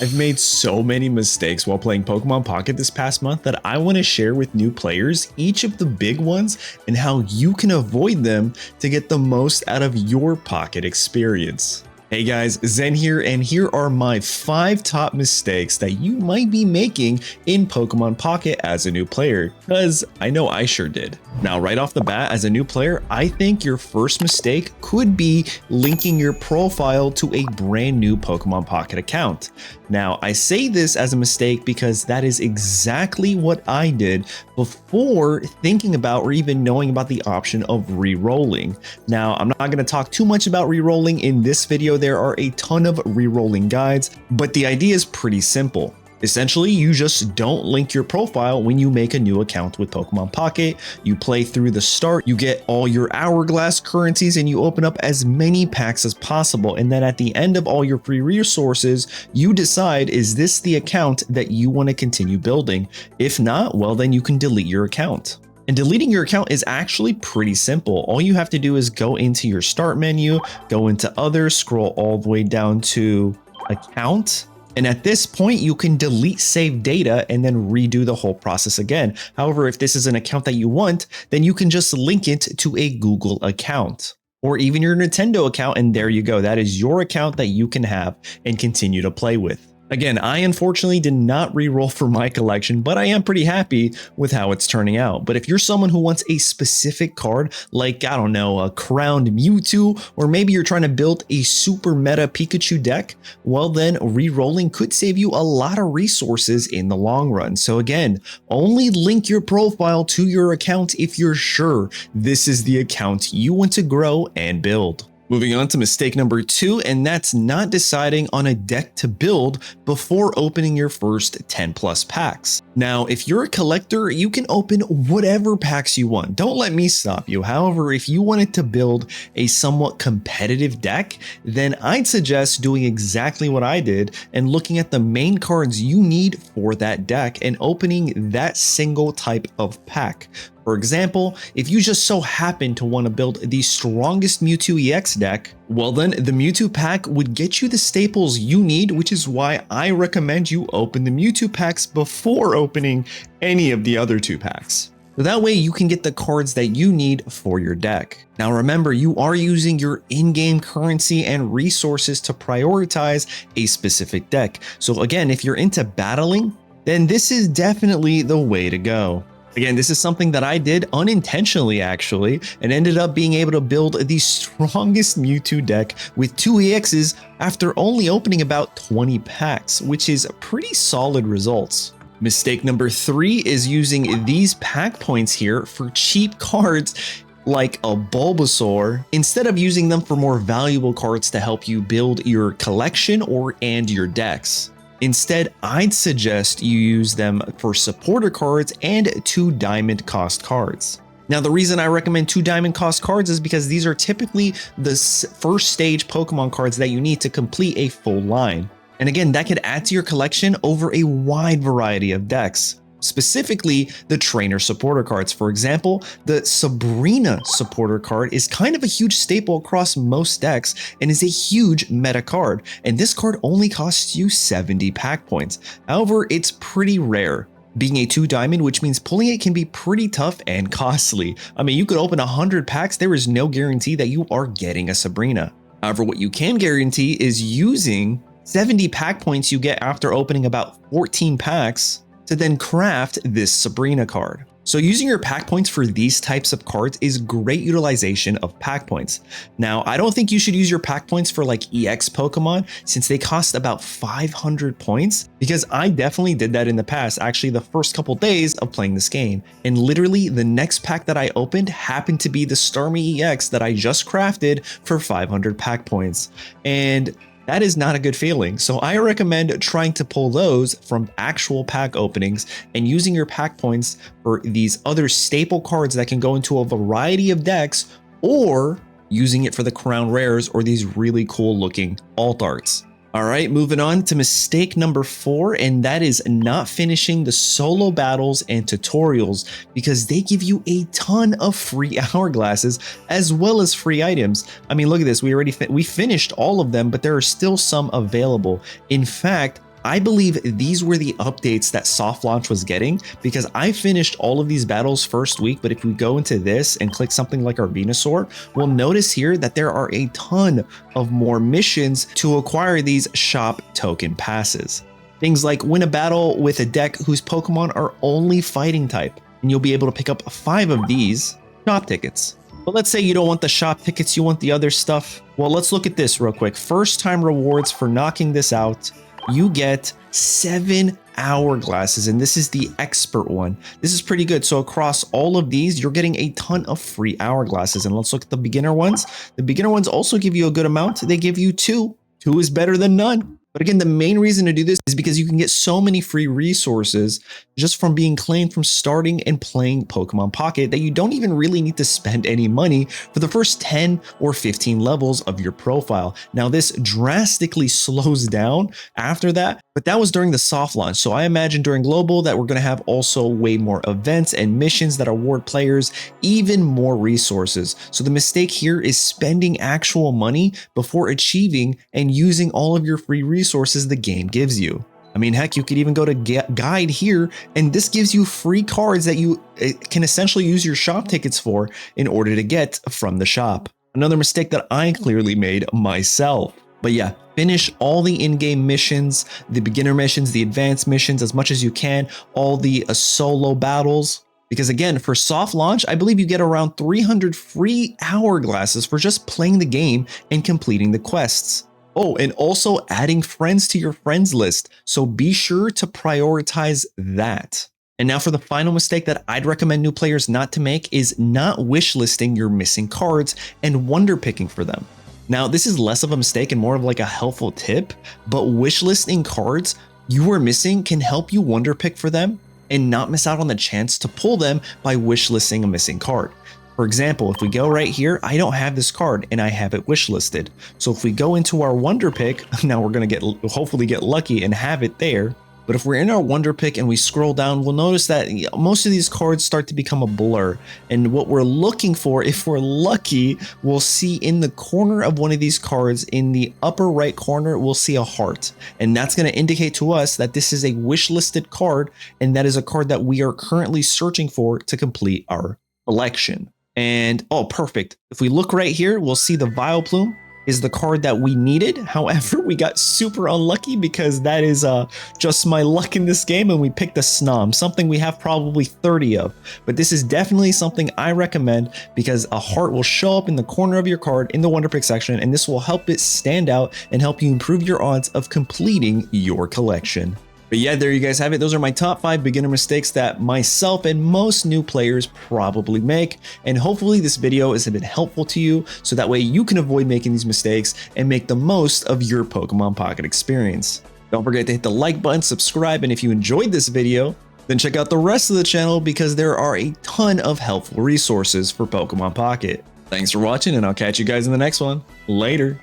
I've made so many mistakes while playing Pokemon Pocket this past month that I want to share with new players each of the big ones and how you can avoid them to get the most out of your Pocket experience. Hey guys, Zen here, and here are my 5 top mistakes that you might be making in Pokemon Pocket as a new player, because I know I sure did. Now, right off the bat, as a new player, I think your first mistake could be linking your profile to a brand new Pokemon Pocket account. Now, I say this as a mistake because that is exactly what I did before thinking about or even knowing about the option of re-rolling. Now, I'm not going to talk too much about re-rolling in this video. There are a ton of re-rolling guides, but the idea is pretty simple. Essentially, you just don't link your profile when you make a new account with Pokemon Pocket. You play through the start, you get all your hourglass currencies, and you open up as many packs as possible. And then at the end of all your free resources, you decide, is this the account that you want to continue building? If not, well, then you can delete your account. And deleting your account is actually pretty simple. All you have to do is go into your start menu, go into others, scroll all the way down to account. And at this point, you can delete saved data and then redo the whole process again. However, if this is an account that you want, then you can just link it to a Google account or even your Nintendo account. And there you go. That is your account that you can have and continue to play with. Again, I unfortunately did not re-roll for my collection, but I am pretty happy with how it's turning out. But if you're someone who wants a specific card, like, I don't know, a crowned Mewtwo, or maybe you're trying to build a super meta Pikachu deck, well then re-rolling could save you a lot of resources in the long run. So again, only link your profile to your account if you're sure this is the account you want to grow and build. Moving on to mistake number 2, and that's not deciding on a deck to build before opening your first 10 plus packs. Now, if you're a collector, you can open whatever packs you want. Don't let me stop you. However, if you wanted to build a somewhat competitive deck, then I'd suggest doing exactly what I did and looking at the main cards you need for that deck and opening that single type of pack. For example, if you just so happen to want to build the strongest Mewtwo EX deck, well then the Mewtwo pack would get you the staples you need, which is why I recommend you open the Mewtwo packs before opening any of the other 2 packs. So that way you can get the cards that you need for your deck. Now remember, you are using your in-game currency and resources to prioritize a specific deck. So again, if you're into battling, then this is definitely the way to go. Again, this is something that I did unintentionally actually, and ended up being able to build the strongest Mewtwo deck with 2 EXs after only opening about 20 packs, which is pretty solid results. Mistake number 3 is using these pack points here for cheap cards like a Bulbasaur, instead of using them for more valuable cards to help you build your collection and your decks. Instead, I'd suggest you use them for supporter cards and 2 diamond cost cards. Now, the reason I recommend 2 diamond cost cards is because these are typically the first stage Pokemon cards that you need to complete a full line. And again, that could add to your collection over a wide variety of decks. Specifically, the trainer supporter cards. For example, the Sabrina supporter card is kind of a huge staple across most decks and is a huge meta card. And this card only costs you 70 pack points. However, it's pretty rare. Being a 2 diamond, which means pulling it can be pretty tough and costly. I mean, you could open 100 packs, there is no guarantee that you are getting a Sabrina. However, what you can guarantee is using 70 pack points you get after opening about 14 packs to then craft this Sabrina card. So using your pack points for these types of cards is great utilization of pack points. Now, I don't think you should use your pack points for like EX Pokemon since they cost about 500 points, because I definitely did that in the past, actually the first couple days of playing this game. And literally the next pack that I opened happened to be the Starmie EX that I just crafted for 500 pack points. And that is not a good feeling. So I recommend trying to pull those from actual pack openings and using your pack points for these other staple cards that can go into a variety of decks, or using it for the crown rares or these really cool looking alt arts. All right, moving on to mistake number 4, and that is not finishing the solo battles and tutorials, because they give you a ton of free hourglasses as well as free items. I mean, look at this. We finished all of them, but there are still some available. In fact, I believe these were the updates that soft launch was getting, because I finished all of these battles first week. But if we go into this and click something like our Venusaur, we'll notice here that there are a ton of more missions to acquire these shop token passes. Things like win a battle with a deck whose Pokemon are only fighting type, and you'll be able to pick up 5 of these shop tickets. But let's say you don't want the shop tickets, you want the other stuff. Well, let's look at this real quick. First time rewards for knocking this out. You get 7 hourglasses, and this is the expert one. This is pretty good. So across all of these, you're getting a ton of free hourglasses. And let's look at the beginner ones. The beginner ones also give you a good amount. They give you 2. 2 is better than none. But again, the main reason to do this is because you can get so many free resources just from being claimed from starting and playing Pokemon Pocket that you don't even really need to spend any money for the first 10 or 15 levels of your profile. Now, this drastically slows down after that, but that was during the soft launch. So I imagine during global that we're going to have also way more events and missions that award players even more resources. So the mistake here is spending actual money before achieving and using all of your free resources the game gives you. I mean, heck, you could even go to guide here, and this gives you free cards that you can essentially use your shop tickets for in order to get from the shop. Another mistake that I clearly made myself. But yeah, finish all the in-game missions, the beginner missions, the advanced missions as much as you can, all the solo battles. Because again, for soft launch, I believe you get around 300 free hourglasses for just playing the game and completing the quests. Oh, and also adding friends to your friends list. So be sure to prioritize that. And now for the final mistake that I'd recommend new players not to make is not wishlisting your missing cards and wonder picking for them. Now, this is less of a mistake and more of like a helpful tip, but wishlisting cards you are missing can help you wonder pick for them and not miss out on the chance to pull them by wishlisting a missing card. For example, if we go right here, I don't have this card and I have it wishlisted. So if we go into our wonder pick, now we're going to hopefully get lucky and have it there. But if we're in our wonder pick and we scroll down, we'll notice that most of these cards start to become a blur. And what we're looking for, if we're lucky, we'll see in the corner of one of these cards, in the upper right corner, we'll see a heart. And that's going to indicate to us that this is a wishlisted card, and that is a card that we are currently searching for to complete our collection. And oh, perfect. If we look right here, we'll see the Vileplume is the card that we needed. However, we got super unlucky because that is just my luck in this game, and we picked a Snom, something we have probably 30 of. But this is definitely something I recommend because a heart will show up in the corner of your card in the Wonder Pick section, and this will help it stand out and help you improve your odds of completing your collection. But yeah, there you guys have it. Those are my top 5 beginner mistakes that myself and most new players probably make. And hopefully this video has been helpful to you, so that way you can avoid making these mistakes and make the most of your Pokemon Pocket experience. Don't forget to hit the like button, subscribe, and if you enjoyed this video, then check out the rest of the channel because there are a ton of helpful resources for Pokemon Pocket. Thanks for watching, and I'll catch you guys in the next one. Later.